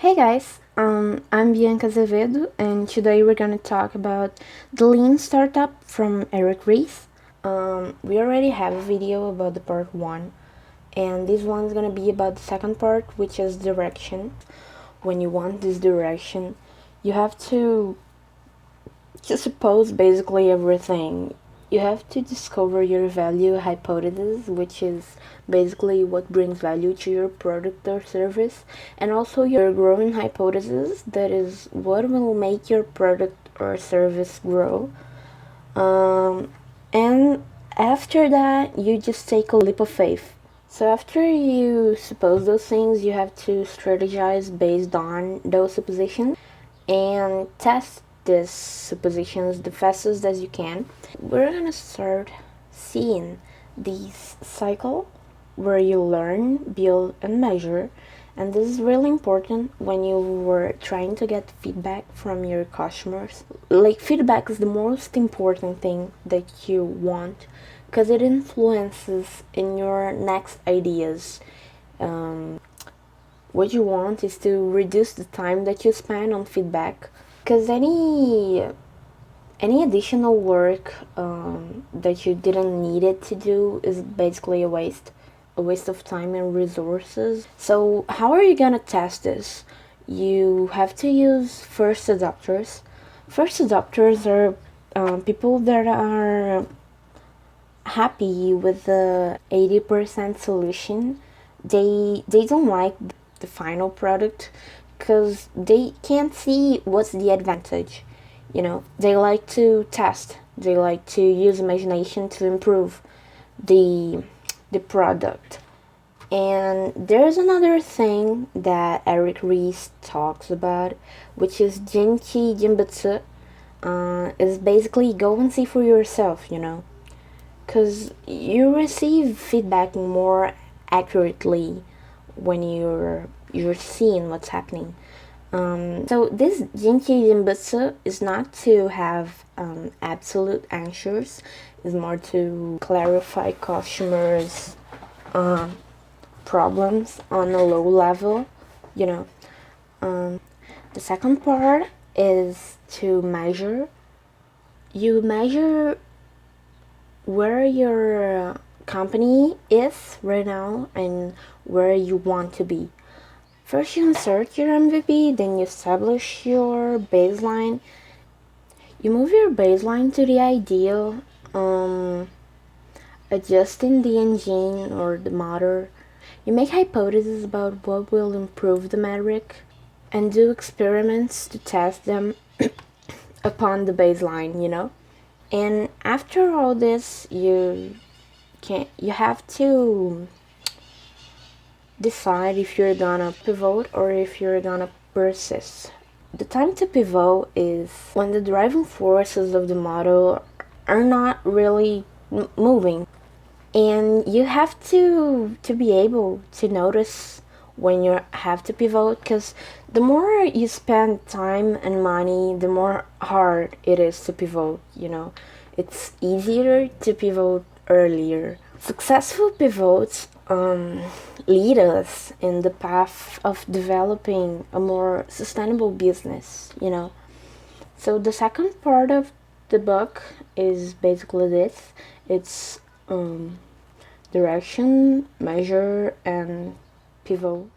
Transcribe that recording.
Hey guys, I'm Bianca Azevedo, and today we're gonna talk about the Lean Startup from Ries. We already have a video about the part 1, and this one's gonna be about the second part, which is direction. When you want this direction, you have to suppose basically everything. You have to discover your value hypothesis, which is basically what brings value to your product or service, and also your growing hypothesis, that is what will make your product or service grow. And after that, you just take a leap of faith. So after you suppose those things, you have to strategize based on those suppositions and test these suppositions the fastest as you can. We're gonna start seeing this cycle where you learn, build, and measure. And this is really important when you were trying to get feedback from your customers. Like, feedback is the most important thing that you want because it influences in your next ideas. What you want is to reduce the time that you spend on feedback, because any additional work that you didn't need it to do is basically a waste of time and resources. So how are you gonna test this? You have to use first adopters. First adopters are people that are happy with the 80% solution. They don't like the final product because they can't see what's the advantage. They like to test. They like to use imagination to improve the product. And there's another thing that Eric Ries talks about, which is Jinchi Jimbutsu. Is basically go and see for yourself, because you receive feedback more accurately when you're seeing what's happening. So this Jinchi Jimbutsu is not to have absolute answers. It's more to clarify customers' problems on a low level. You know. The second part is to measure. You measure where your company is right now and where you want to be. First, you insert your MVP, then you establish your baseline. You move your baseline to the ideal, adjusting the engine or the motor. You make hypotheses about what will improve the metric and do experiments to test them upon the baseline. And after all this, you have to decide if you're gonna pivot or if you're gonna persist. The time to pivot is when the driving forces of the model are not really moving, and you have to be able to notice when you have to pivot, because the more you spend time and money, the more hard it is to pivot. It's easier to pivot earlier. Successful pivots lead us in the path of developing a more sustainable business. So the second part of the book is basically this. It's direction, measure, and pivot.